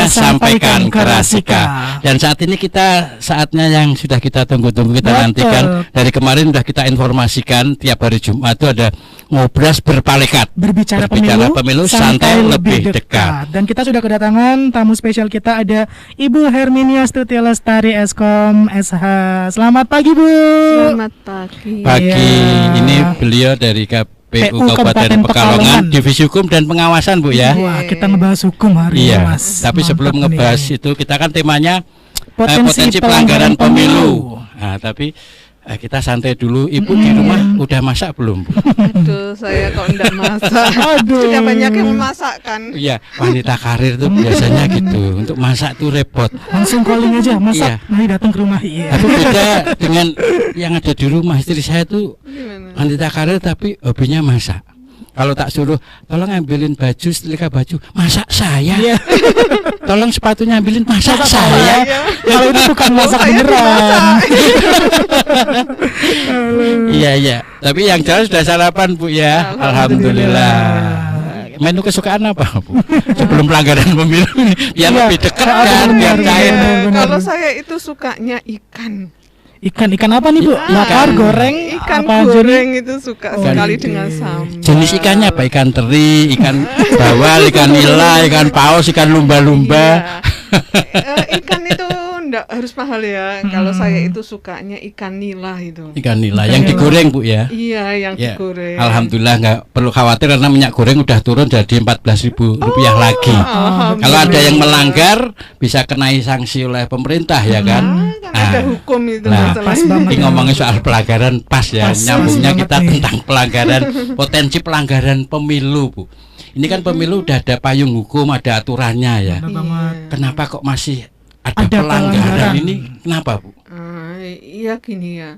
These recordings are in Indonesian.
Kita sampaikan ke Rasika. Dan saat ini saatnya yang sudah kita tunggu-tunggu, kita nantikan. Dari kemarin sudah kita informasikan tiap hari Jumat itu ada ngobras berpalekat. Berbicara pemilu santai lebih dekat. Dan kita sudah kedatangan tamu spesial kita, ada Ibu Herminia Stuti Lestari Eskom SH. Selamat pagi, Bu. Selamat pagi. Ini beliau dari KPU Kabupaten Pekalongan, Divisi Hukum dan Pengawasan, Bu ya. Wah, kita ngebahas hukum hari ini, Mas. Tapi sebelum ngebahas itu, kita kan temanya potensi pelanggaran pemilu. Nah, tapi kita santai dulu. Ibu di rumah udah masak belum, Bu? Aduh, saya kok enggak masak. Sudah banyak yang memasakkan. Iya, wanita karir tuh biasanya gitu. Untuk masak tuh repot. Langsung calling aja, masak. Mari datang ke rumah. Tapi beda dengan yang ada di rumah. Istri saya tuh wanita karir tapi hobinya masak. Kalau tak suruh, tolong ambilin baju, setrika baju, masak saya. Tolong sepatunya ambilin, masak saya. Kalau itu bukan masak beneran. Iya. Tapi yang jelas sudah sarapan, Bu ya. Alhamdulillah. Menu kesukaan apa, Bu? Sebelum pelanggaran pemilu ini, biar lebih dekat kan, biar cair. Kalau saya itu sukanya ikan. Ikan apa nih, Bu? Bakar, goreng, ikan apa goreng itu suka sekali dengan sambal. Jenis ikannya apa? Ikan teri, ikan bawal, ikan nila, ikan paus, ikan lumba-lumba. Ikan itu enggak harus mahal ya. Kalau saya itu sukanya ikan nila itu. Ikan nila yang digoreng, Bu ya. Iya, yang digoreng. Alhamdulillah nggak perlu khawatir karena minyak goreng udah turun jadi Rp14.000 lagi. Kalau ada yang melanggar bisa kenai sanksi oleh pemerintah ya kan. Ada hukum itu. Pas banget. Ini ngomongin soal pelanggaran pas ya. Nyambungnya kita tentang pelanggaran, potensi pelanggaran pemilu, Bu. Ini kan pemilu udah ada payung hukum, ada aturannya ya. Kenapa kok masih ada pelanggaran ini? Kenapa, Bu? Iya gini ya.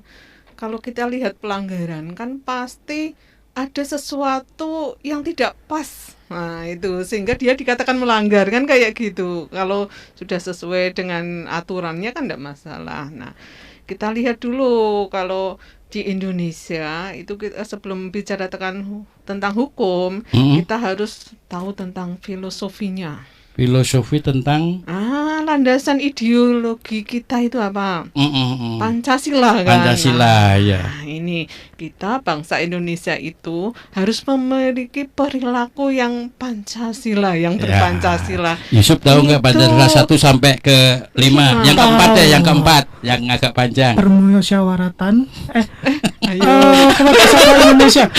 Kalau kita lihat pelanggaran kan pasti ada sesuatu yang tidak pas. Nah itu sehingga dia dikatakan melanggar kan kayak gitu. Kalau sudah sesuai dengan aturannya kan tidak masalah. Nah kita lihat dulu kalau di Indonesia itu kita sebelum bicara tentang hukum kita harus tahu tentang filosofinya. Filosofi tentang landasan ideologi kita itu apa? Pancasila kan. Pancasila ya. Nah, ini kita bangsa Indonesia itu harus memiliki perilaku yang Pancasila, yang berpancasila. Yusuf tahu nggak Pancasila 1 sampai ke 5? Yang keempat ya, yang keempat, yang agak panjang. Permusyawaratan. Kemerdekaan Indonesia.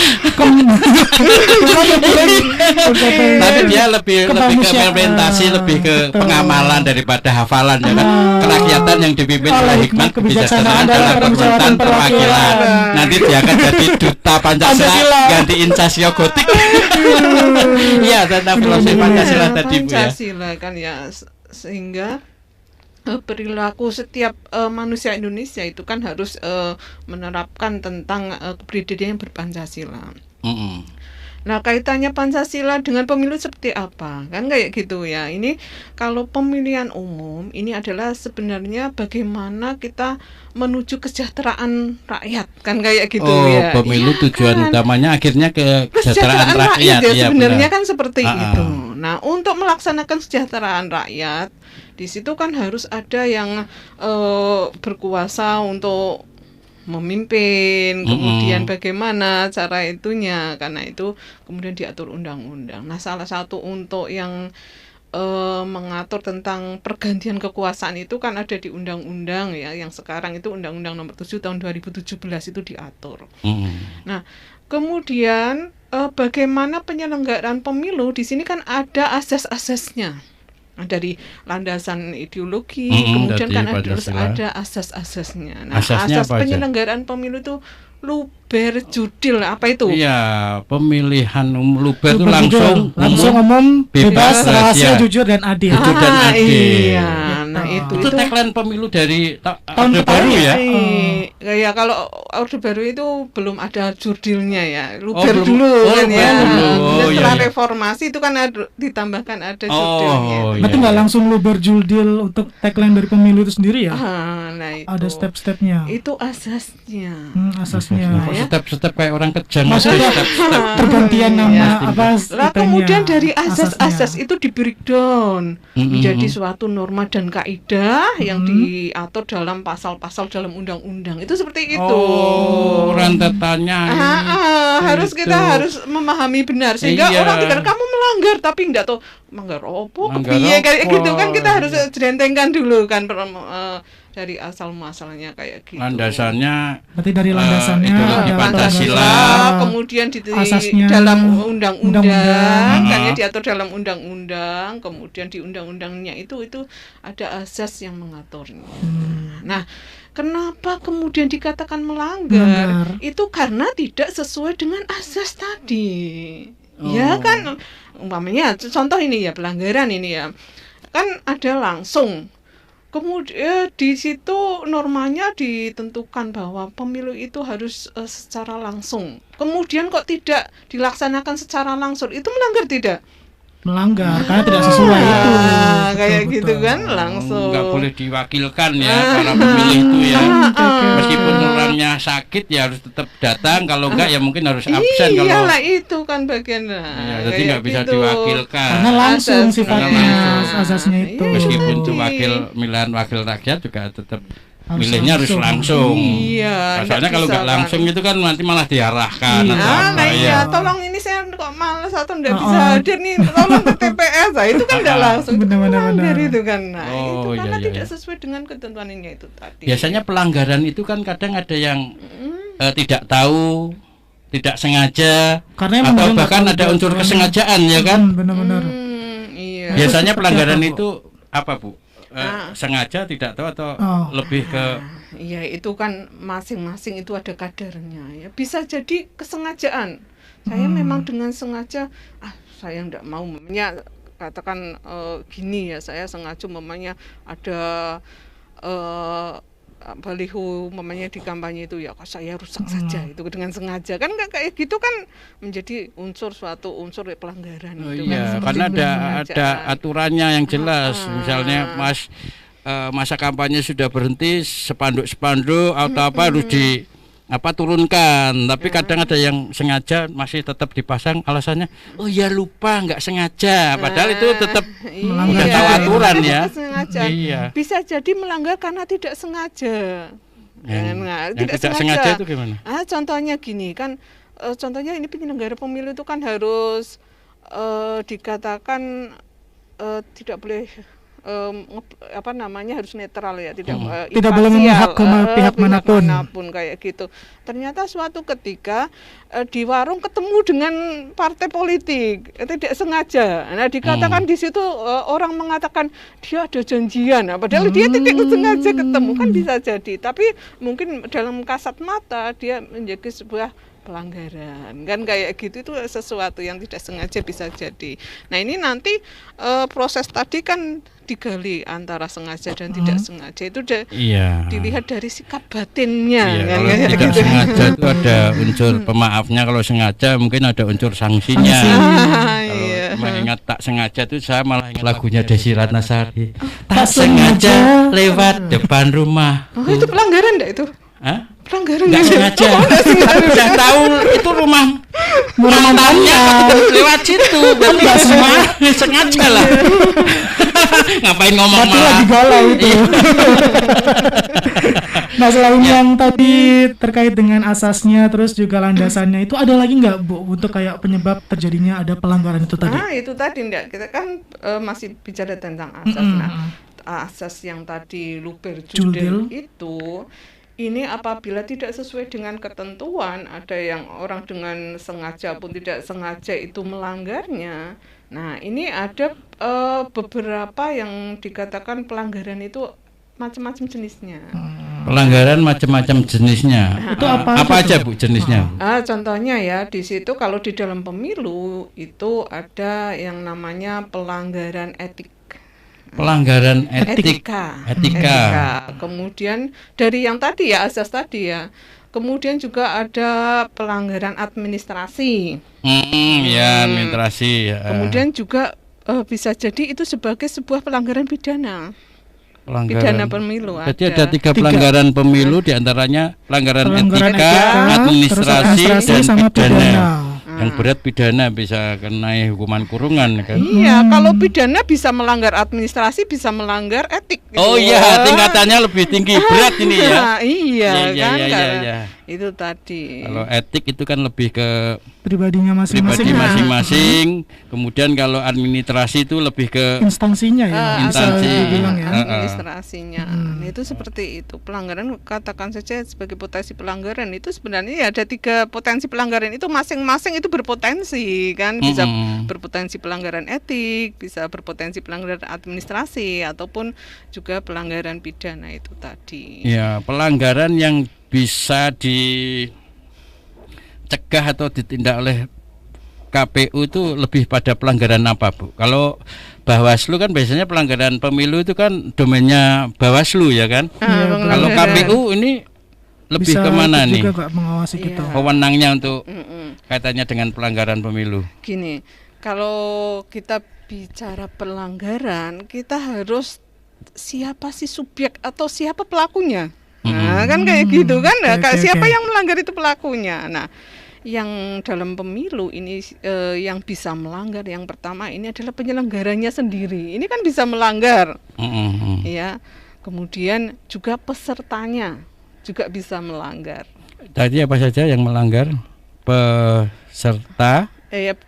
Tapi dia lebih ke implementasi, lebih ke pengamalan daripada hafalan ya kan. Kerakyatan yang dipimpin oleh hikmat kebijaksanaan dalam pemerintahan perwakilan. Nanti dia akan jadi duta Pancasila, gantiin Casio Gotik. Iya, tentang filosofi Pancasila tadi, Bu ya. Pancasila kan ya, sehingga perilaku setiap manusia Indonesia itu kan harus menerapkan tentang kepribadian yang berpancasila. Nah kaitannya Pancasila dengan pemilu seperti apa? Kan kayak gitu ya. Ini kalau pemilihan umum ini adalah sebenarnya bagaimana kita menuju kesejahteraan rakyat. Kan kayak gitu ya. Pemilu ya, tujuan kan? utamanya akhirnya ke kesejahteraan rakyat ya, sebenarnya kan seperti itu. Nah untuk melaksanakan kesejahteraan rakyat di situ kan harus ada yang berkuasa untuk memimpin, kemudian bagaimana cara itunya, karena itu kemudian diatur undang-undang. Nah salah satu untuk yang mengatur tentang pergantian kekuasaan itu kan ada di undang-undang ya, yang sekarang itu Undang-Undang Nomor 7 Tahun 2017 itu diatur. Nah kemudian bagaimana penyelenggaraan pemilu di sini kan ada asas-asasnya. Dari landasan ideologi, kemudian kan harus ada asas-asasnya. Nah, asas penyelenggaraan pemilu itu luber judil apa itu? Iya, pemilihan luber itu langsung umum, bebas, rahasia, jujur dan adil. Iya. Nah, itu tagline pemilu dari tahun Orde Baru ya. Ya kalau Orde Baru itu belum ada jurdilnya ya. belum. Luber dulu kan ya. Oh, Setelah iya. reformasi itu kan ditambahkan ada jurdilnya. Berarti nggak langsung luber jurdil untuk tagline dari pemilu itu sendiri ya? Nah itu. Ada step-stepnya. Itu asasnya. Asasnya. Step-step kayak orang kejam. Maksudnya Step-step. pergantian nama apa? Lah kemudian dari asasnya. asas itu di breakdown menjadi suatu norma dan kaidah yang diatur dalam pasal-pasal dalam undang-undang. Itu seperti itu. Rentetannya. Harus kita harus memahami benar sehingga orang tidak kamu melanggar tapi enggak tahu melanggar opo kepiye kayak gitu kan kita harus jerentengkan dulu kan dari asal muasalnya kayak gitu. Landasannya berarti dari landasannya ideologi Pancasila, kemudian di asasnya dalam undang-undang kan ya diatur dalam undang-undang, kemudian di undang-undangnya itu ada asas yang mengaturnya. Nah, kenapa kemudian dikatakan melanggar? Itu karena tidak sesuai dengan asas tadi. Ya kan, umpamanya contoh ini ya pelanggaran ini ya. Kan ada langsung. Kemudian di situ normanya ditentukan bahwa pemilu itu harus secara langsung. Kemudian kok tidak dilaksanakan secara langsung? Itu melanggar tidak? Melanggar karena tidak sesuai itu. Kayak gitu kan langsung. Nggak boleh diwakilkan ya para pemilih itu ya. Meskipun orangnya sakit ya harus tetap datang. Kalau enggak ya mungkin harus absen. Iyalah itu kan bagian. Jadi nggak bisa diwakilkan. Karena langsung sifatnya asasnya itu. Meskipun itu pilihan wakil rakyat juga tetap milihnya harus langsung. Iya. Soalnya kalau nggak langsung itu kan nanti malah diarahkan atau apa ya. Tolong ini saya kok malas atau nggak bisa hadir nih, tolong ke TPS. Nah, itu kan nggak langsung. Benar-benar itu kan. Nah, itu karena tidak sesuai dengan ketentuan ini itu tadi. Biasanya pelanggaran itu kan kadang ada yang tidak tahu, tidak sengaja, atau bahkan ada unsur kesengajaan ya kan. Benar-benar. Iya. Biasanya pelanggaran itu apa Bu? Sengaja tidak tahu atau lebih ke iya itu kan masing-masing itu ada kadarnya ya, bisa jadi kesengajaan saya memang dengan sengaja saya enggak mau memangnya katakan gini ya, saya sengaja memangnya ada baliho mamanya di kampanye itu ya saya rusak saja itu dengan sengaja kan kayak gitu kan menjadi suatu unsur pelanggaran itu kan, karena ada aturannya yang jelas misalnya masa kampanye sudah berhenti spanduk atau apa harus turunkan, tapi kadang ada yang sengaja masih tetap dipasang alasannya ya lupa nggak sengaja, padahal itu tetap udah tahu aturan ya. Bisa jadi melanggar karena tidak sengaja. Tidak sengaja itu gimana? Contohnya gini kan, contohnya ini penyelenggara pemilu itu kan harus dikatakan tidak boleh harus netral ya, tidak boleh memihak ke pihak manapun kayak gitu. Ternyata suatu ketika di warung ketemu dengan partai politik tidak sengaja. Nah dikatakan di situ orang mengatakan dia ada janjian, padahal dia tidak sengaja ketemu kan bisa jadi. Tapi mungkin dalam kasat mata dia menjadi sebuah pelanggaran kan kayak gitu, itu sesuatu yang tidak sengaja bisa jadi. Nah ini nanti proses tadi kan digali antara sengaja dan tidak sengaja itu dilihat dari sikap batinnya. Kalau tidak sengaja itu ada unsur pemaafnya, kalau sengaja mungkin ada unsur sanksinya. Kalau mengingat tak sengaja itu saya malah ingat lagunya Desi Ratnasari. Tak sengaja lewat depan rumah. Itu pelanggaran enggak itu? Pelanggaran nggak sengaja. Udah tahu itu rumah mantannya lewat situ, berarti nggak sengaja lah. Ngapain ngomong malah lagi galau itu. Nah selain yang tadi terkait dengan asasnya terus juga landasannya, itu ada lagi nggak Bu untuk kayak penyebab terjadinya ada pelanggaran itu tadi? Itu tadi enggak, kita kan masih bicara tentang asas. Nah asas yang tadi luber jurdil itu ini apabila tidak sesuai dengan ketentuan, ada yang orang dengan sengaja pun tidak sengaja itu melanggarnya. Nah ini ada beberapa yang dikatakan pelanggaran itu macam-macam jenisnya. Pelanggaran macam-macam jenisnya. Itu apa aja Bu jenisnya? Contohnya ya di situ kalau di dalam pemilu itu ada yang namanya pelanggaran etik. Pelanggaran etika. Kemudian dari yang tadi ya, asas tadi ya. Kemudian juga ada pelanggaran administrasi. Ya, administrasi. Kemudian juga bisa jadi itu sebagai sebuah pelanggaran pidana. Pidana pemilu. Jadi ada 3 pelanggaran pemilu, diantaranya pelanggaran etika, administrasi, dan sama pidana. Yang berat pidana bisa kenai hukuman kurungan kan. Iya, kalau pidana bisa melanggar administrasi, bisa melanggar etik gitu. Oh iya, tingkatannya lebih tinggi, berat ini ya. Iya, ya, kan ya. Itu tadi. Kalau etik itu kan lebih ke pribadinya masing-masing. Kemudian kalau administrasi itu lebih ke instansinya ya. Instansi administrasinya. Nah, itu seperti itu. Pelanggaran, katakan saja sebagai potensi pelanggaran itu sebenarnya ada 3 potensi pelanggaran itu, masing-masing itu berpotensi kan, bisa berpotensi pelanggaran etik, bisa berpotensi pelanggaran administrasi, ataupun juga pelanggaran pidana itu tadi. Ya, pelanggaran yang bisa dicegah atau ditindak oleh KPU itu lebih pada pelanggaran apa, Bu? Kalau Bawaslu kan biasanya pelanggaran pemilu itu kan domainnya Bawaslu ya kan? Kalau KPU ini lebih bisa kemana nih? Juga mengawasi kita. Wewenangnya untuk kaitannya dengan pelanggaran pemilu. Gini, kalau kita bicara pelanggaran, kita harus siapa sih subjek atau siapa pelakunya. Nah, kan kayak gitu kan. Siapa yang melanggar itu pelakunya. Nah, yang dalam pemilu ini yang bisa melanggar yang pertama ini adalah penyelenggaranya sendiri. Ini kan bisa melanggar. Ya. Kemudian juga pesertanya juga bisa melanggar. Tadi apa saja yang melanggar? Peserta,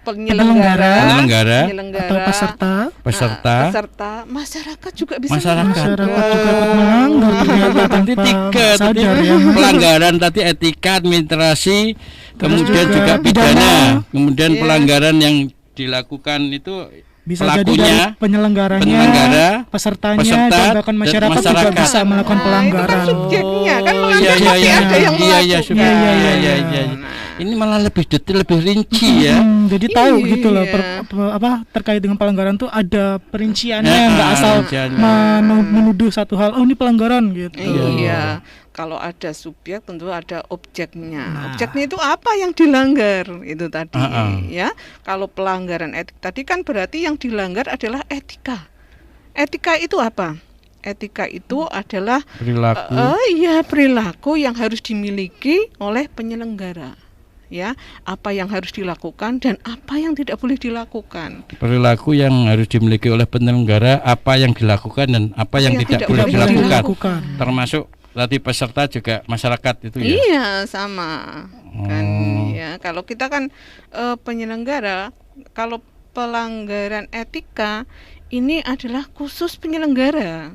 penyelenggara atau peserta, masyarakat juga bisa masyarakat juga melanggar. Nanti 3 tadi pelanggaran tadi etika, administrasi, kemudian juga pidana. Kemudian pelanggaran yang dilakukan itu bisa pelakunya, jadi penyelenggara, pesertanya, dan bahkan masyarakat juga bisa melakukan pelanggaran. Itu kan subjeknya kan melanggar, tapi ada yang melakukan. Ini malah lebih detail, lebih rinci ya. Jadi tahu gitu loh terkait dengan pelanggaran tuh ada perinciannya, nggak asal menuduh satu hal, oh ini pelanggaran gitu. Iya. Kalau ada subjek tentu ada objeknya. Objeknya itu apa yang dilanggar itu tadi ya. Kalau pelanggaran etik tadi kan berarti yang dilanggar adalah etika. Etika itu apa? Etika itu adalah perilaku yang harus dimiliki oleh penyelenggara. Ya, apa yang harus dilakukan dan apa yang tidak boleh dilakukan. Perilaku yang harus dimiliki oleh penyelenggara, apa yang dilakukan dan apa yang tidak boleh dilakukan. Termasuk tadi peserta juga masyarakat itu ya. Iya, sama. Kan ya, kalau kita kan penyelenggara, kalau pelanggaran etika ini adalah khusus penyelenggara.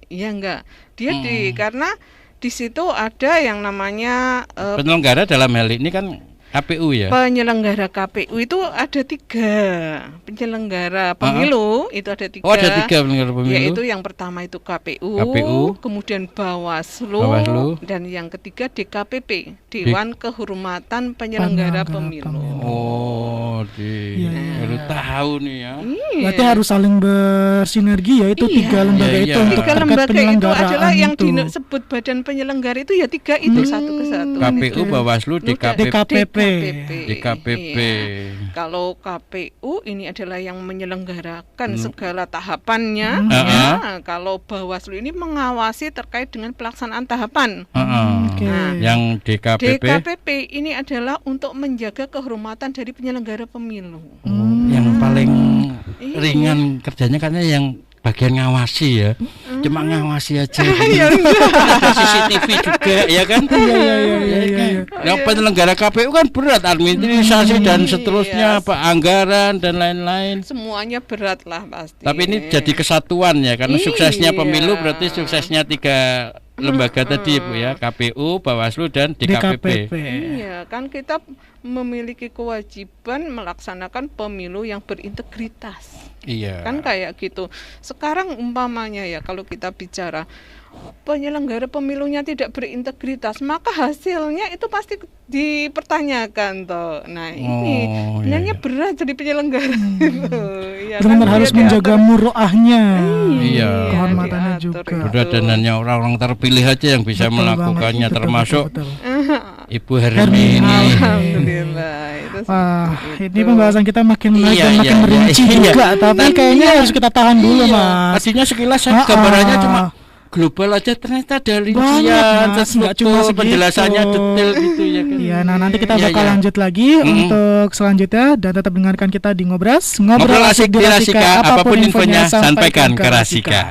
Iya enggak? Dia karena di situ ada yang namanya penyelenggara dalam hal ini kan KPU ya. Penyelenggara KPU itu ada 3. Penyelenggara pemilu itu ada 3. Oh, ada 3 penyelenggara pemilu. Yaitu yang pertama itu KPU, kemudian Bawaslu, dan yang ketiga DKPP, Dewan Kehormatan Penyelenggara Pemilu. Oh, baru tahu nih ya. Berarti harus saling bersinergi ya itu 3 lembaga itu untuk 3 lembaga itu adalah yang disebut badan penyelenggara itu ya 3 itu satu kesatuan. KPU, Bawaslu, DKPP. DKPP. Kalau KPU ini adalah yang menyelenggarakan segala tahapannya. Kalau Bawaslu ini mengawasi terkait dengan pelaksanaan tahapan. Yang DKPP ini adalah untuk menjaga kehormatan dari penyelenggara pemilu. Yang paling ringan kerjanya karena yang bagian ngawasi ya. Cuma ngawasi aja. Ada CCTV juga ya kan? Iya. Yang penyelenggara KPU kan berat, administrasi dan seterusnya, anggaran dan lain-lain. Semuanya berat lah pasti. Tapi ini jadi kesatuan ya, karena suksesnya pemilu berarti suksesnya 3 lembaga tadi Bu ya, KPU, Bawaslu dan DKPP. Iya, kan kita memiliki kewajiban melaksanakan pemilu yang berintegritas. Iya. Kan kayak gitu. Sekarang umpamanya ya kalau kita bicara penyelenggara pemilunya tidak berintegritas, maka hasilnya itu pasti dipertanyakan toh. Nah, ini sebenarnya berat jadi penyelenggara itu. Ya, benar kan harus dia menjaga muruahnya. Iya. Kehormatannya diatur juga. Udah dan hanya orang-orang terpilih aja yang bisa Betul melakukannya, banget. termasuk Betul. Ibu Hermini. Alhamdulillah. Itu Wah, seperti ini itu. pembahasan kita makin naik Iya, dan makin iya, merinci iya. juga, tapi kayaknya harus kita tahan dulu, Iya. Mas. Artinya sekilas saya gambarannya cuma global aja, ternyata ada rincian, Mas, nggak cuma terstruktur, segitu. penjelasannya detail gitu ya kan. Iya, nah nanti kita Iya, bakal iya. lanjut lagi untuk selanjutnya, dan tetap dengarkan kita di Ngobras. Ngobrol asik di Rasika, apapun infonya sampaikan ke Rasika.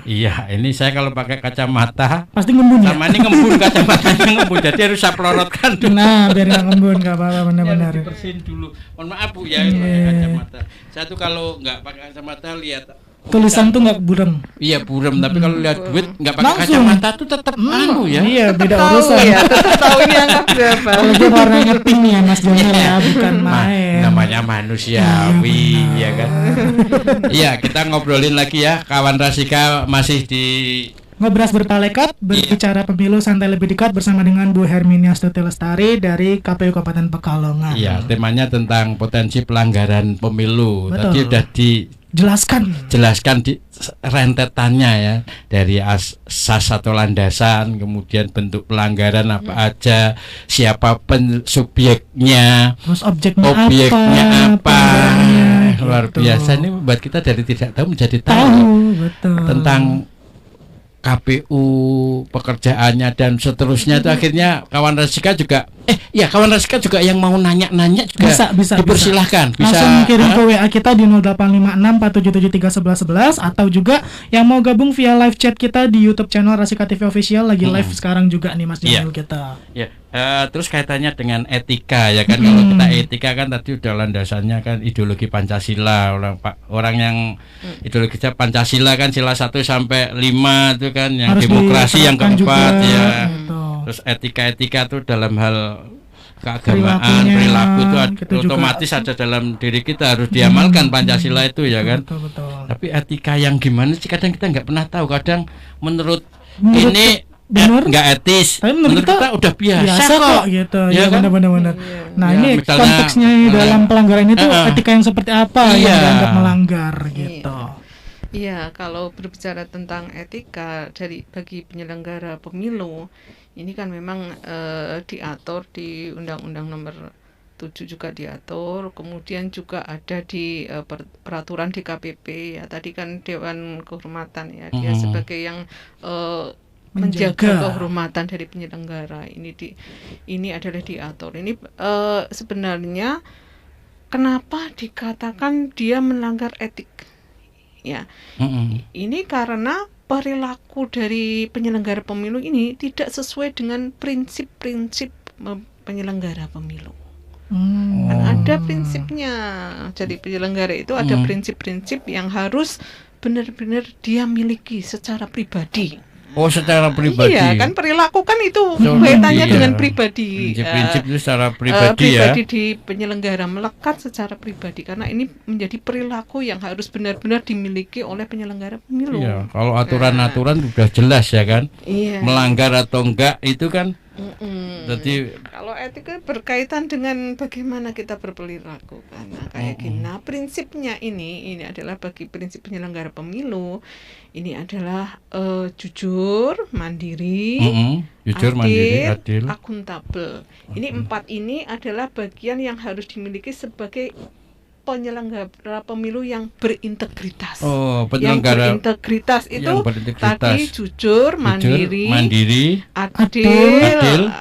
Iya, ini saya kalau pakai kacamata Pasti ngembun ya? sama ini ngembun, kacamatanya ngembun, jadi harus saya pelorotkan dulu. Nah, biar nggak ngembun, nggak apa-apa, benar-benar. Harus dibersihin dulu. Mohon maaf Bu ya, ini pakai kacamata. Saya tuh kalau nggak pakai kacamata lihat Tulisan tuh nggak burem. iya buram, tapi kalau lihat duit nggak pakai Langsung. kacamata tuh tetap anu ya. Iya, beda Tahu urusan. ya, tetap tahu ini angka berapa. Kalau dia warnanya pink ya, Mas Jonel ya, bukan main. Namanya manusiawi ya kan. Iya, kita ngobrolin lagi ya kawan Rasika, masih di Ngobras berpalekat, berbicara pemilu santai lebih dekat bersama dengan Bu Herminia Stuti Lestari dari KPU Kabupaten Pekalongan. iya, temanya tentang potensi pelanggaran pemilu. Betul. Tadi udah dijelaskan Jelaskan. di rentetannya ya, dari asas atau landasan, kemudian bentuk pelanggaran apa aja, siapa subjeknya, Terus objeknya apa, pelanggarannya, luar gitu. biasa. Ini membuat kita dari tidak tahu menjadi Tahu, tahu betul. tentang KPU, pekerjaannya dan seterusnya. Itu akhirnya kawan Rasika juga kawan Rasika juga yang mau nanya-nanya juga bisa dipersilahkan, bisa langsung kirim ke WA kita di 085647731111 atau juga yang mau gabung via live chat kita di YouTube channel Rasika TV Official, lagi live sekarang juga nih Mas Iya. Jonel kita. ya. Terus kaitannya dengan etika ya kan. Kalau kita etika kan tadi udah landasannya kan ideologi Pancasila. Orang yang ideologinya Pancasila kan sila 1 sampai 5 itu kan, yang Harus demokrasi yang diterapkan keempat juga, ya. betul. Terus etika itu dalam hal keagamaan, Perilakunya, perilaku itu gitu juga. otomatis ada dalam diri kita, harus diamalkan Pancasila itu ya kan. Betul. Tapi etika yang gimana sih kadang kita nggak pernah tahu. Kadang menurut Menurut ini benar, nggak etis, tapi menurut kita udah biasa kok gitu. Ya Ya, kan? benar-benar. Nah, Ya, ini misalnya, konteksnya dalam pelanggaran itu etika yang seperti apa yang Iya. dianggap melanggar gitu. Iya, kalau berbicara tentang etika bagi penyelenggara pemilu, ini kan memang diatur di Undang-Undang Nomor 7 juga diatur, kemudian juga ada di peraturan DKPP ya. Tadi kan Dewan Kehormatan ya, dia sebagai yang menjaga kehormatan dari penyelenggara. Ini adalah diatur. Ini sebenarnya kenapa dikatakan dia melanggar etik? Ya, ini karena perilaku dari penyelenggara pemilu ini tidak sesuai dengan prinsip-prinsip penyelenggara pemilu. Kan ada prinsipnya. Jadi penyelenggara itu ada prinsip-prinsip yang harus benar-benar dia miliki secara pribadi. Oh, secara pribadi. Iya, kan perilaku kan itu kaitannya dengan pribadi. Prinsip itu secara pribadi ya. Pribadi di penyelenggara melekat secara pribadi, karena ini menjadi perilaku yang harus benar-benar dimiliki oleh penyelenggara pemilu. Iya, kalau aturan-aturan sudah jelas ya kan. Iya. Melanggar atau enggak itu kan. Jadi Kalau etika berkaitan dengan bagaimana kita berperilaku, karena kayak gini. Nah, prinsipnya ini adalah bagi prinsip penyelenggara pemilu, ini adalah jujur, mandiri, jujur, mandiri, adil. akuntabel. Ini 4 ini adalah bagian yang harus dimiliki sebagai penyelenggara pemilu yang berintegritas. Oh, Yang penyelenggara berintegritas itu yang berintegritas. tadi jujur, mandiri, adil,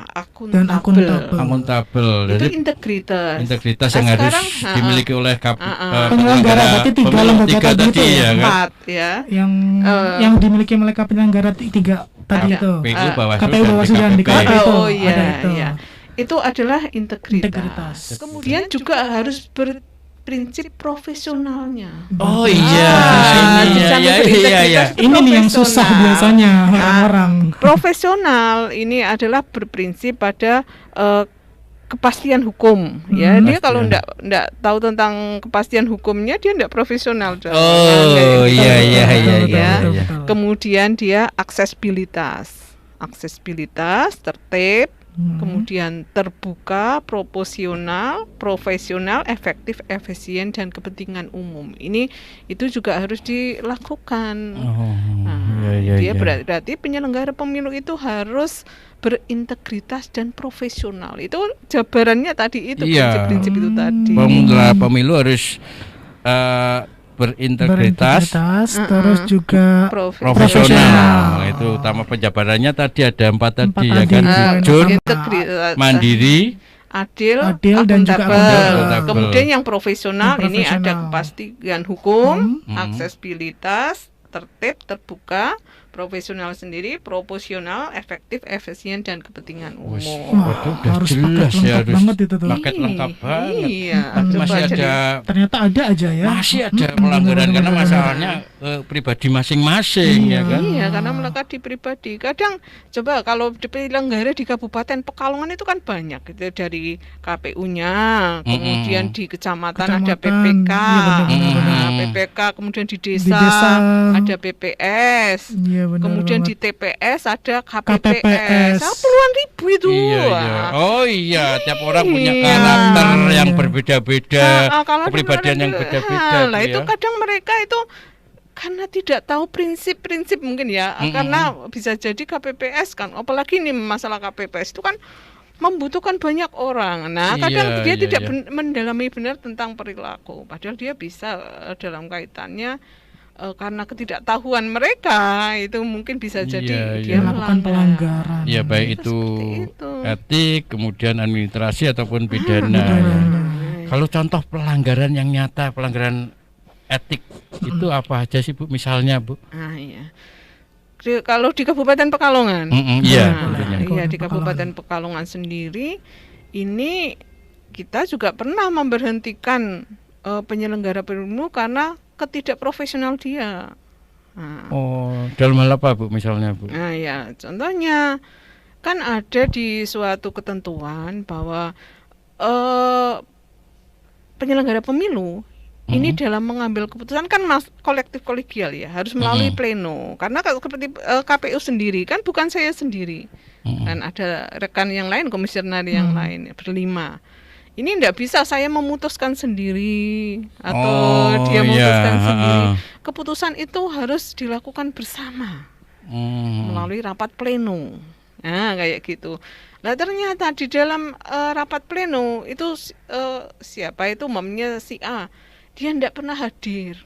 akuntabel. dan akuntabel. akuntabel. Itu Jadi integritas. integritas Nah, yang harus sekarang, dimiliki oleh penyelenggara, berarti 3 pemilu lembaga 3 tadi itu ya, kan. 4 ya. yang dimiliki oleh penyelenggara 3 tadi ada. itu. KPU, Bawaslu, KPU, Bawaslu, dan DKPP. DKP itu. Oh iya, ada itu. iya. Itu adalah integritas. Integritas. Kemudian juga harus berprinsip profesionalnya. Oh iya, di iya, samping iya, iya, iya. berintegritas itu Ini nih yang susah profesional. biasanya orang-orang. Profesional ini adalah berprinsip pada kepastian hukum ya. Dia kalau enggak tahu tentang kepastian hukumnya, dia enggak profesional. Oh iya, iya, iya, Betul, iya, betul, iya. betul. Kemudian dia aksesibilitas, tertib, kemudian terbuka, proporsional, profesional, efektif, efisien, dan kepentingan umum. Itu juga harus dilakukan. Dia berarti penyelenggara pemilu itu harus berintegritas dan profesional. Itu jabarannya tadi itu, prinsip-prinsip itu tadi. Penyelenggara pemilu harus berintegritas, terus juga profesional. Itu utama penjabarannya tadi ada 4 tadi ya kan, jujur, mandiri, adil dan juga akuntabel. Kemudian yang profesional ini ada kepastian hukum, aksesibilitas, tertib, terbuka, profesional sendiri, proporsional, efektif, efisien, dan kepentingan umum. Harus jelas ya, harus banget itu tuh. Paket lengkap banget. Iya, masih ada. Ternyata ada aja ya. Masih ada pelanggaran karena masalahnya pribadi masing-masing ya kan. Iya, karena melekat di pribadi. Kadang coba kalau penyelenggara di Kabupaten Pekalongan itu kan banyak gitu, dari KPU-nya, kemudian di kecamatan ada PPK, PPK, kemudian di desa ada PPS. Kemudian di TPS ada KPPS. Puluhan ribu itu. Iya, tiap orang punya karakter yang berbeda-beda, kepribadian yang beda-beda. Nah, itu kadang mereka itu karena tidak tahu prinsip-prinsip mungkin ya. Karena bisa jadi KPPS kan, apalagi ini masalah KPPS itu kan membutuhkan banyak orang. Nah, kadang dia tidak mendalami benar tentang perilaku. Padahal dia bisa dalam kaitannya karena ketidaktahuan mereka itu mungkin bisa jadi dia melakukan pelanggaran. Ya baik itu etik, kemudian administrasi ataupun pidana. Kalau contoh pelanggaran yang nyata, pelanggaran etik itu apa aja sih Bu? Misalnya Bu? Kalau di Kabupaten Pekalongan, di Kabupaten Pekalongan sendiri ini kita juga pernah memberhentikan penyelenggara pemilu karena ketidakprofesional dia. Dalam hal apa Bu misalnya Bu? Contohnya kan ada di suatu ketentuan bahwa penyelenggara pemilu ini dalam mengambil keputusan kan kolektif kolegial ya, harus melalui pleno. Karena seperti KPU sendiri kan bukan saya sendiri, kan ada rekan yang lain, komisioner yang lain, berlima. Ini tidak bisa saya memutuskan sendiri atau dia memutuskan sendiri. Keputusan itu harus dilakukan bersama melalui rapat pleno. Nah, kayak gitu. Nah, ternyata di dalam rapat pleno itu siapa itu umumnya si A, dia tidak pernah hadir.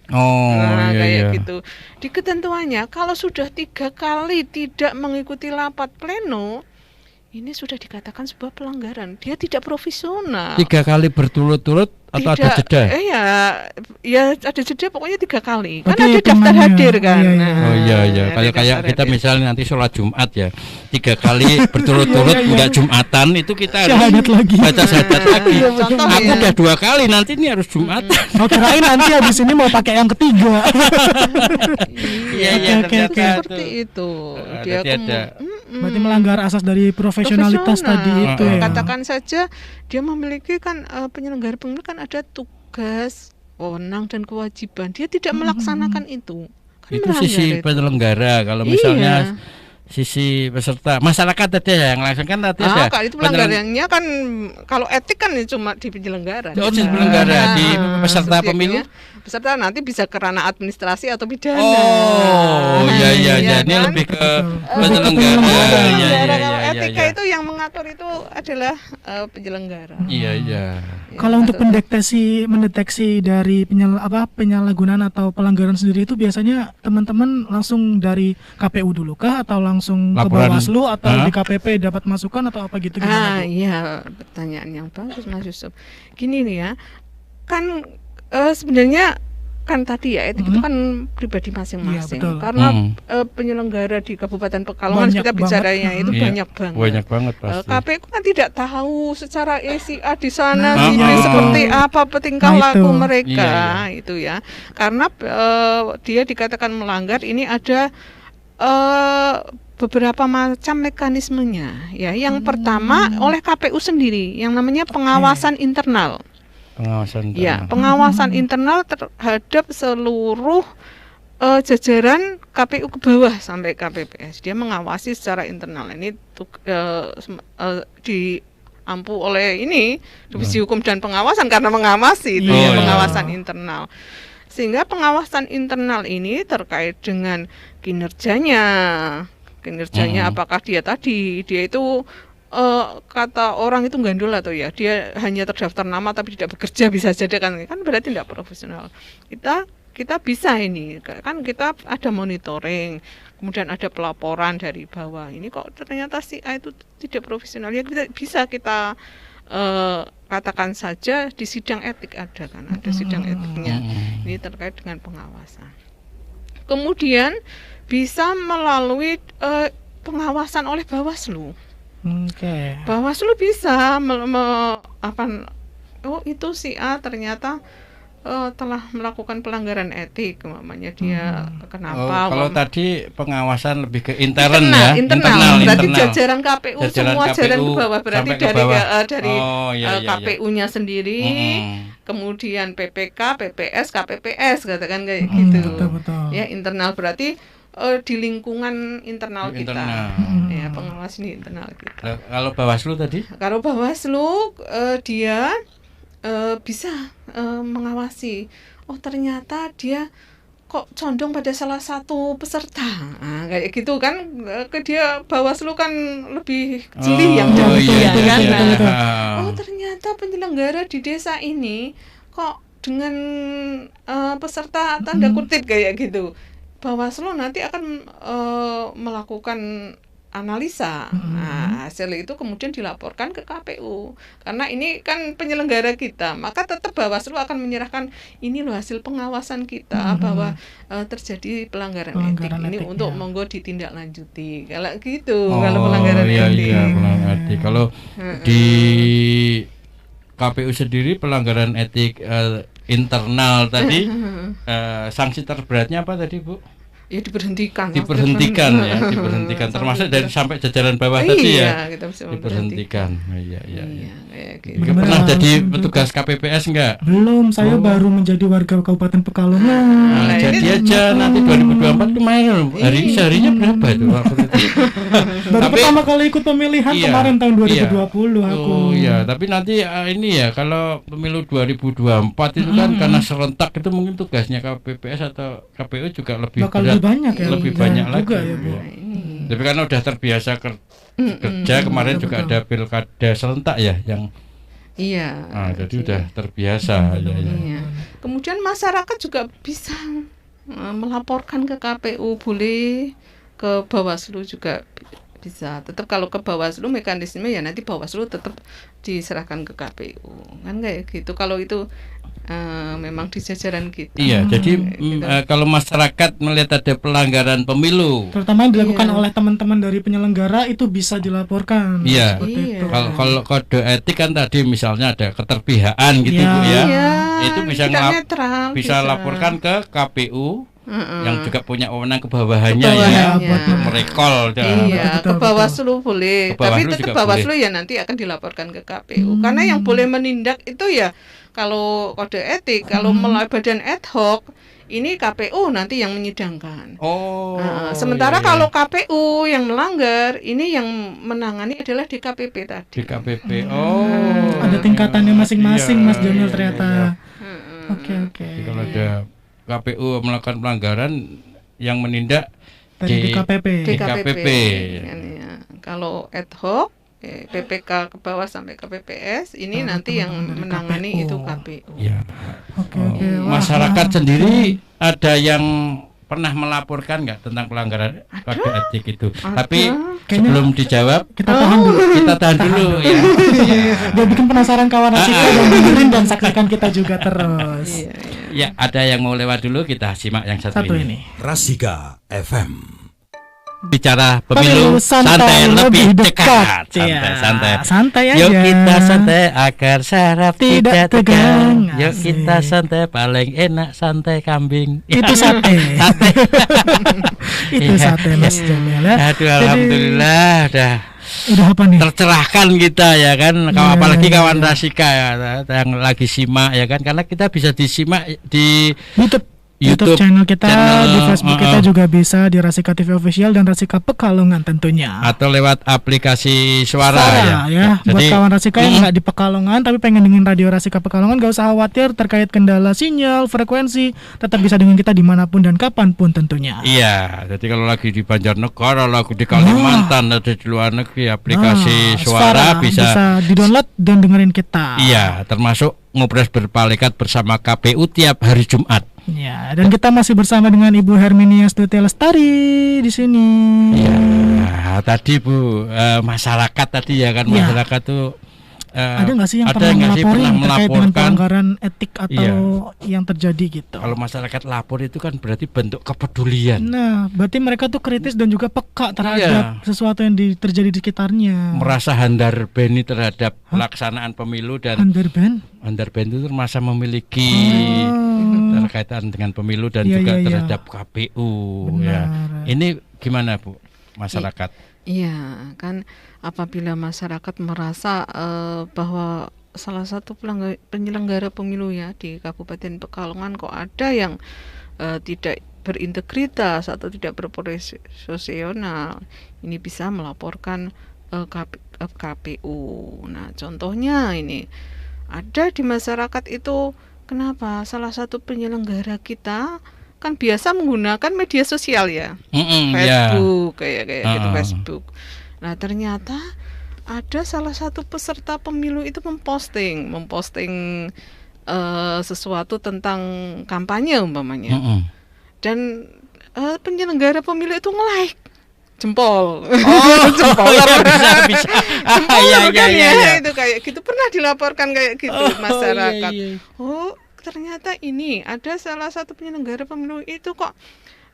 Kayak gitu. Di ketentuannya kalau sudah 3 kali tidak mengikuti rapat pleno, ini sudah dikatakan sebuah pelanggaran. Dia tidak profesional. 3 kali berturut-turut atau ada jeda? Ya ada jeda, pokoknya 3 kali. Kan ada daftar hadir kan. Kayak kita misalnya nanti sholat Jumat ya, 3 kali berturut-turut enggak Jumatan, itu kita harus baca syahadat lagi. Aku udah 2 kali, nanti ini harus Jumat. Kirain nanti habis ini mau pakai yang ketiga. Seperti itu. Dia berarti melanggar asas dari profesionalitas tadi itu ya. Katakan saja dia memiliki kan penyelenggara pemilu kan ada tugas, wewenang dan kewajiban. Dia tidak melaksanakan itu. Kan itu sisi penyelenggara. Kalau misalnya sisi peserta masyarakat tadi yang langsung kan tadi ada. Kalau itu pelanggarannya kan kalau etik kan cuma di penyelenggara. Di penyelenggara, di peserta pemilu. Peserta nanti bisa ke ranah administrasi atau pidana. Ini kan? Lebih ke penyelenggara. Kalau etika itu yang mengatur itu adalah penyelenggara. Kalau untuk mendeteksi dari penyalahgunaan atau pelanggaran sendiri itu biasanya teman-teman langsung dari KPU dulu kah atau langsung ke Bawaslu atau di KPP dapat masukan atau apa gitu? Pertanyaan yang bagus Mas Yusuf. Gini nih ya, kan sebenarnya kan tadi ya etik itu kan pribadi masing-masing. Karena penyelenggara di Kabupaten Pekalongan kita bicaranya itu banyak banget. Banyak banget pasti. KPU kan tidak tahu secara SIA di sana seperti apa tingkah laku mereka itu ya. Karena dia dikatakan melanggar, ini ada beberapa macam mekanismenya ya. Yang pertama oleh KPU sendiri yang namanya pengawasan internal. Pengawasan internal terhadap seluruh jajaran KPU ke bawah sampai KPPS. Dia mengawasi secara internal. Ini diampu oleh ini Divisi Hukum dan Pengawasan karena mengawasi itu pengawasan internal. Sehingga pengawasan internal ini terkait dengan kinerjanya apakah dia itu kata orang itu gandul atau ya dia hanya terdaftar nama tapi tidak bekerja, bisa jadi kan berarti tidak profesional. Kita bisa ini kan, kita ada monitoring, kemudian ada pelaporan dari bawah, ini kok ternyata si A itu tidak profesional, ya bisa kita katakan saja di sidang etik ada sidang etiknya. Ini terkait dengan pengawasan. Kemudian bisa melalui pengawasan oleh Bawaslu. Bawaslu bisa itu si A ternyata telah melakukan pelanggaran etik, namanya dia kenapa? Kalau tadi pengawasan lebih ke internal. Berarti jajaran KPU semua jajaran ke bawah, berarti dari KPU-nya sendiri, kemudian PPK, PPS, KPPS, katakan kayak gitu. Betul. Ya, internal berarti di lingkungan internal kita, ya pengawas di internal kita. Kalau Bawaslu tadi? Kalau Bawaslu dia bisa mengawasi. Oh ternyata dia kok condong pada salah satu peserta, kayak gitu kan? Dia Bawaslu kan lebih jeli yang kan. Oh ternyata penyelenggara di desa ini kok dengan peserta tanda kutip kayak gitu. Bawaslu nanti akan melakukan analisa. Nah, hasil itu kemudian dilaporkan ke KPU. Karena ini kan penyelenggara kita, maka tetap Bawaslu akan menyerahkan ini loh hasil pengawasan kita bahwa terjadi pelanggaran etik ini untuk monggo ditindaklanjuti. Kalau gitu, kalau pelanggaran etik. Iya, pelanggaran etik. Kalau di KPU sendiri pelanggaran etik internal tadi sanksi terberatnya apa tadi, Bu? Ya diberhentikan termasuk dari sampai jajaran bawah tadi ya. Kita bisa diberhentikan. Iya. Gitu. Pernah jadi petugas KPPS enggak? Belum, saya baru menjadi warga Kabupaten Pekalongan. Jadi aja nanti 2024 lumayan harinya berapa itu waktu itu? Baru pertama kali ikut pemilihan kemarin tahun 2020 aku. Oh iya, tapi nanti ini ya kalau pemilu 2024 itu kan karena serentak itu mungkin tugasnya KPPS atau KPU juga lebih berat. Lebih banyak lagi ya, Bu. Tapi karena udah terbiasa kerja kemarin juga ada pilkada serentak ya yang jadi udah terbiasa. Iya. Kemudian masyarakat juga bisa melaporkan ke KPU, boleh ke Bawaslu juga bisa. Tetap kalau ke Bawaslu mekanisme ya nanti Bawaslu tetap diserahkan ke KPU. Kan kayak gitu. Kalau itu memang di jajaran kita. Iya, jadi kalau masyarakat melihat ada pelanggaran pemilu, terutama yang dilakukan oleh teman-teman dari penyelenggara itu bisa dilaporkan. Iya. Kalau kode etik kan tadi misalnya ada keterpihakan gitu Bu ya. Itu bisa laporkan ke KPU. Yang juga punya wewenang ke bawahnya ya buat merekol ke Bawaslu boleh, tapi tetap Bawaslu ya nanti akan dilaporkan ke KPU. Karena yang boleh menindak itu ya kalau kode etik, kalau melalui badan ad hoc ini KPU nanti yang menyidangkan. Sementara kalau KPU yang melanggar, ini yang menangani adalah DKPP tadi. DKPP. Ada tingkatannya masing-masing, Mas Jamil ternyata. Oke. Kalau ada KPU melakukan pelanggaran yang menindak DKPP. Kalau ad hoc PPK ke bawah sampai KPPS ini nanti yang menangani itu KPU. Ya. Masyarakat sendiri ada yang pernah melaporkan nggak tentang pelanggaran kode etik itu? Tapi sebelum dijawab kita tahan dulu ya. Dia bikin penasaran kawan kita dan dengerin dan saksikan kita juga terus. Ya, ada yang mau lewat dulu, kita simak yang satu ini. Rasika FM. Bicara pemilu santai lebih dekat. Santai aja. Yuk kita santai agar saraf tidak tegang. Yuk kita santai, paling enak santai kambing. Itu sate. Itu sate Mas Jamil. Aduh, alhamdulillah udah apa nih? Tercerahkan kita ya kan, apalagi kawan Rasika ya, yang lagi simak ya kan, karena kita bisa disimak di YouTube channel kita, di Facebook kita juga bisa di Rasika TV Official dan Rasika Pekalongan tentunya. Atau lewat aplikasi suara ya. Buat kawan Rasika yang nggak di Pekalongan tapi pengen dengerin radio Rasika Pekalongan, gak usah khawatir terkait kendala sinyal, frekuensi, tetap bisa dengerin kita dimanapun dan kapanpun tentunya. Iya, jadi kalau lagi di Banjarnegara, lagi di Kalimantan, ada di luar negeri, aplikasi suara bisa di-download dan dengerin kita. Iya, termasuk Ngobras Berpalekat bersama KPU tiap hari Jumat. Ya, dan kita masih bersama dengan Ibu Herminia Stuti Lestari di sini. Iya, tadi Bu, masyarakat tadi ya kan, masyarakat tuh ada nggak sih yang pernah melaporkan terkait dengan pelanggaran etik atau yang terjadi gitu? Kalau masyarakat lapor itu kan berarti bentuk kepedulian. Nah, berarti mereka tuh kritis dan juga peka terhadap sesuatu yang terjadi di sekitarnya. Merasa handar beni terhadap pelaksanaan pemilu dan handar beni itu merasa memiliki terkaitan dengan pemilu dan juga terhadap KPU. Ya. Ini gimana Bu, masyarakat? Iya, kan apabila masyarakat merasa bahwa salah satu penyelenggara pemilu ya di Kabupaten Pekalongan kok ada yang tidak berintegritas atau tidak berprofesional, ini bisa melaporkan KPU. Nah, contohnya ini ada di masyarakat itu, kenapa salah satu penyelenggara kita kan biasa menggunakan media sosial ya, Facebook kayak gitu, Facebook. Nah, ternyata ada salah satu peserta pemilu itu memposting sesuatu tentang kampanye umpamanya, dan penyelenggara pemilu itu nge-like jempol. Jempol bisa. Jempol kan ya, itu kayak gitu pernah dilaporkan kayak gitu masyarakat. Oh, ternyata ini ada salah satu penyelenggara pemilu itu kok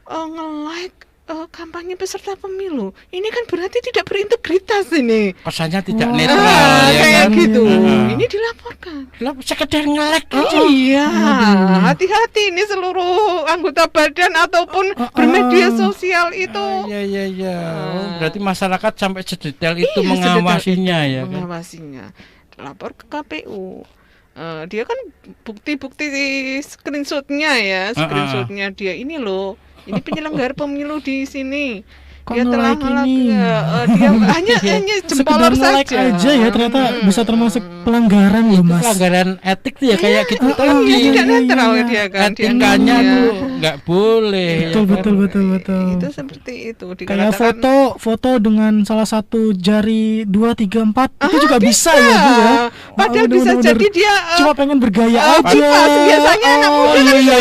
nge-like kampanye peserta pemilu. Ini kan berarti tidak berintegritas ini. Pesannya tidak netral ya kayak kan? gitu. Ini dilaporkan. Sekedar nge-like. Iya, hati-hati ini seluruh anggota badan ataupun bermedia sosial itu. Iya. Berarti masyarakat sampai sedetail itu mengawasinya ya kan? Mengawasinya. Lapor ke KPU. Dia kan bukti-bukti screenshotnya ya, screenshotnya dia ini loh, ini penyelenggara pemilu di sini. Dia telah dia hanya jempol saja aja ya, ternyata bisa termasuk pelanggaran loh Mas. Pelanggaran etik tuh ya kayak gitu tadi. Tidak netral dia kan. Etikanya tuh nggak boleh. Betul. Itu seperti itu. Kayak foto dengan salah satu jari 2, 3, 4 itu juga bisa ya Bu ya. Padahal bisa jadi dia cuma pengen bergaya aja. Biasanya anak muda iya.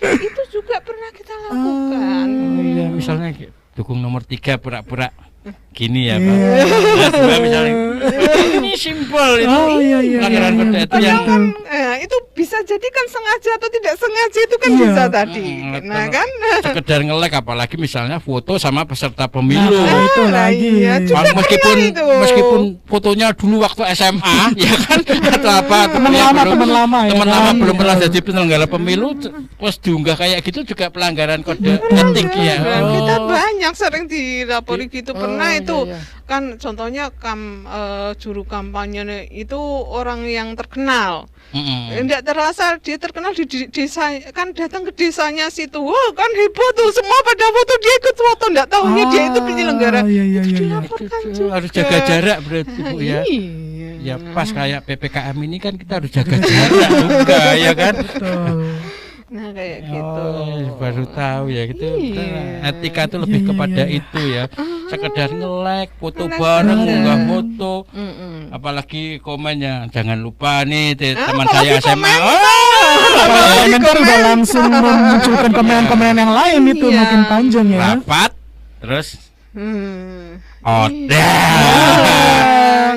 Itu juga pernah kita lakukan. Iya, misalnya dukung nomor 3 pura-pura gini ya Pak. Nah, misalnya ini simpel itu. Pelanggaran kode etik yang kan itu bisa jadi kan sengaja atau tidak sengaja itu kan bisa tadi. Nah kan sekedar nge-like, apalagi misalnya foto sama peserta pemilu. Itu lagi. Meskipun fotonya dulu waktu SMA ya kan, atau apa teman lama belum pernah jadi penyelenggara pemilu, terus diunggah kayak gitu juga pelanggaran kode etik ya. Kita banyak sering dilapori gitu. Pernah itu kan contohnya juru kampanye itu orang yang terkenal. Tidak terasa dia terkenal di desa, kan datang ke desanya situ, wah kan heboh tuh, semua pada foto, dia ikut foto, tidak tahunya dia itu penyelenggara. Itu dilaporkan juga. Harus jaga jarak berarti Bu ya. Ya pas kayak PPKM ini kan kita harus jaga jarak juga ya kan. Nah kayak gitu. Baru tahu ya gitu. Etika itu lebih kepada itu ya. Sekedar nge-like, foto bareng, unggah foto. Apalagi komennya, jangan lupa nih teman saya SMA. Komentar udah langsung memunculkan komen-komen yang lain itu makin panjang ya. Rapat, terus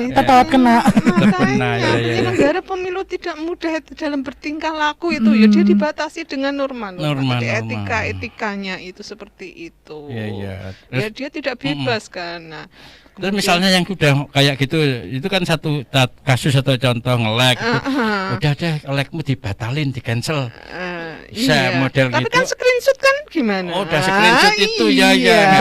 kita tawat kena. Negara pemilu tidak mudah dalam bertingkah laku itu ya, dia dibatasi dengan norma etikanya itu seperti itu. Ya dia tidak bebas kan. Nah, terus misalnya yang sudah kayak gitu, itu kan satu kasus atau contoh nge-like itu, udah deh like-mu dibatalin, di cancel. model Tapi gitu. kan screenshot kan gimana? Oh, udah screenshot itu ya.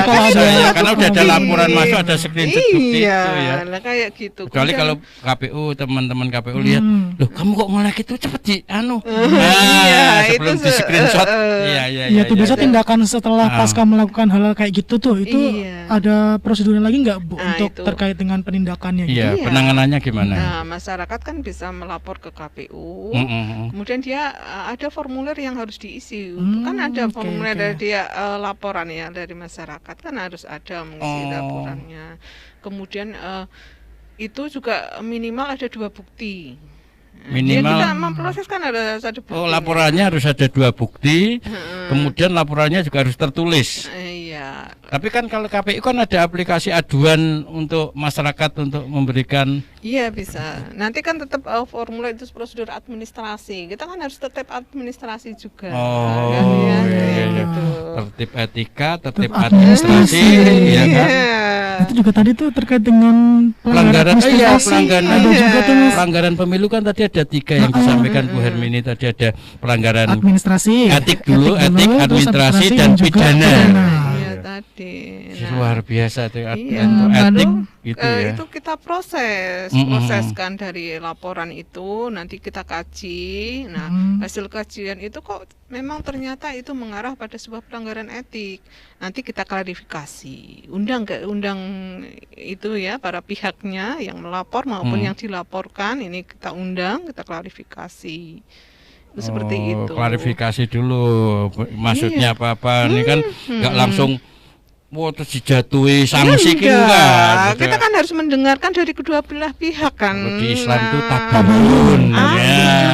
Kan itu Karena satu udah ada bukti. laporan masuk, ada screenshot bukti Iya, itu ya. lah kayak gitu. Kecuali Kemudian- kalau KPU, teman-teman KPU lihat, loh kamu kok nge-like itu cepet di Iya, sebelum itu di screenshot. Iya. Iya tuh biasa tindakan setelah pasca melakukan hal kayak gitu tuh itu Iya. ada prosedurnya lagi nggak Bu Nah, untuk itu. terkait dengan penindakannya gitu? Iya, Iya. penanganannya gimana? Nah, masyarakat kan bisa melapor ke KPU. Kemudian dia ada formulir yang harus diisi. Kan ada oke, formulir oke. dari dia laporan ya dari masyarakat kan harus ada mengisi laporannya. Kemudian itu juga minimal ada 2 bukti. Minimal. Dia kita memproses kan ada 1 bukti. Oh, laporannya harus ada 2 bukti. Kemudian laporannya juga harus tertulis. Iya. Tapi kan kalau KPU kan ada aplikasi aduan untuk masyarakat untuk memberikan. Iya bisa. Nanti kan tetap formulir itu prosedur administrasi. Kita kan harus tetap administrasi juga. Oh, kan, ya, iya, kayak iya. gitu. Tertib etika, tertib Tertib administrasi, administrasi. ya kan? Itu juga tadi tuh terkait dengan Pelanggaran, iya, administrasi. pelanggaran. Ada juga tuh Mas, Pelanggaran pemilu kan tadi ada 3 yang disampaikan Bu Hermini. Tadi ada pelanggaran administrasi, etik dulu, etik, terus administrasi, dan juga pidana. Iya tadi. Nah, Luar biasa tuh Iya, untuk etik lalu, gitu ya. itu kita proses, proseskan dari laporan itu, nanti kita kaji. Nah, hasil kajian itu kok memang ternyata itu mengarah pada sebuah pelanggaran etik. Nanti kita klarifikasi, undang itu ya para pihaknya yang melapor maupun yang dilaporkan, ini kita undang, kita klarifikasi. Itu seperti itu. Klarifikasi dulu, maksudnya apa-apa. Ini kan nggak langsung terus dijatuhi sanksi enggak. Kita kan harus mendengarkan dari kedua belah pihak kan. Kalau di Islam itu tabayun.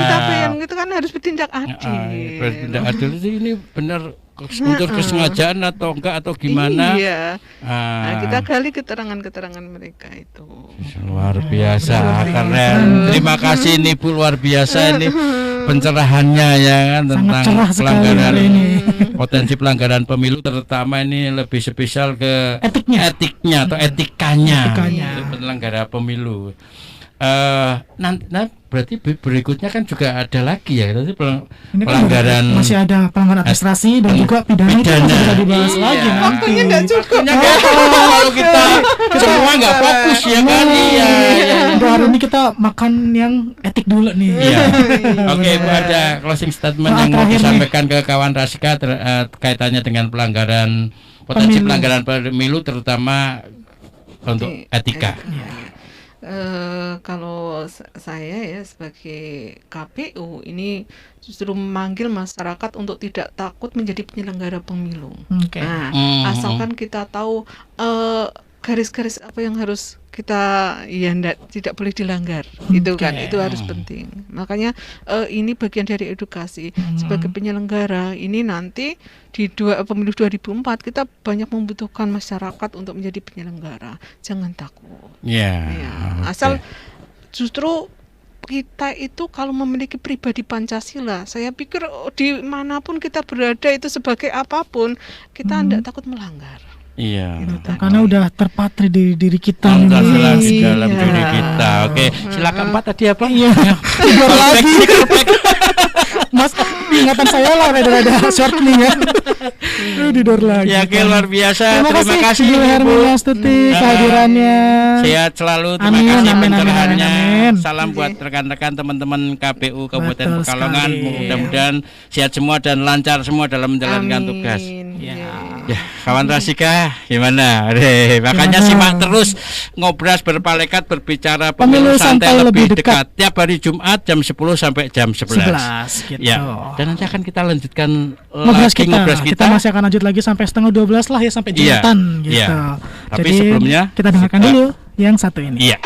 Tabayun itu kan harus bertindak adil. Bertindak adil itu ini benar unsur kesengajaan atau enggak atau gimana? Iya. Nah, kita gali keterangan-keterangan mereka itu. Luar biasa, keren. Terima kasih nih Bu, luar biasa ini pencerahannya ya kan tentang cerah sekali pelanggaran hari ini. potensi pelanggaran pemilu, terutama ini lebih spesial ke etiknya atau etikanya. Itu penyelenggara pemilu. Berarti berikutnya kan juga ada lagi ya, itu Ini kan pelanggaran masih ada pelanggaran administrasi dan juga pidana itu masih bisa dibahas Iya, lagi nanti. waktunya nggak cukup. Kalau kita semua nggak fokus ya kan. Iya. Untuk hari ini kita makan yang etik dulu nih. Iya. Oke, Bu, ada closing statement yang mau disampaikan ke kawan Rasika kaitannya dengan pelanggaran potensi pelanggaran pemilu terutama untuk etika. Kalau saya ya sebagai KPU ini justru memanggil masyarakat untuk tidak takut menjadi penyelenggara pemilu. Nah, asalkan kita tahu garis-garis apa yang harus kita tidak boleh dilanggar, itu kan itu harus penting. Makanya ini bagian dari edukasi sebagai penyelenggara. Ini nanti di pemilu 2004 kita banyak membutuhkan masyarakat untuk menjadi penyelenggara. Jangan takut. Ya. Asal justru kita itu kalau memiliki pribadi Pancasila, saya pikir dimanapun kita berada itu sebagai apapun kita tidak takut melanggar. Iya. Karena udah terpatri di diri kita Pancasila di dalam diri kita. Oke, silakan Pak, tadi apa? Iya. Tidur lagi. Mas, ingatan saya lah rada-rada short nih ya. Tidur lagi. Ya, luar biasa. Terima kasih Bu Hermini Astuti kehadirannya. Sehat selalu. Terima kasih pencerahannya. Salam buat rekan-rekan teman-teman KPU Kabupaten Pekalongan. Mudah-mudahan sehat semua dan lancar semua dalam menjalankan tugas. Ya, kawan Rasika, gimana? Makanya simak terus Ngobras Berpalekat Berbicara Pemilu Santai Lebih Dekat tiap hari Jumat jam 10 sampai jam 11. Gitu. Ya, dan nanti akan kita lanjutkan Ngobras Ngobras kita masih akan lanjut lagi sampai setengah 12 lah ya, sampai Jumatan gitu. Tapi Jadi sebelumnya kita dengarkan dulu yang satu ini. Iya.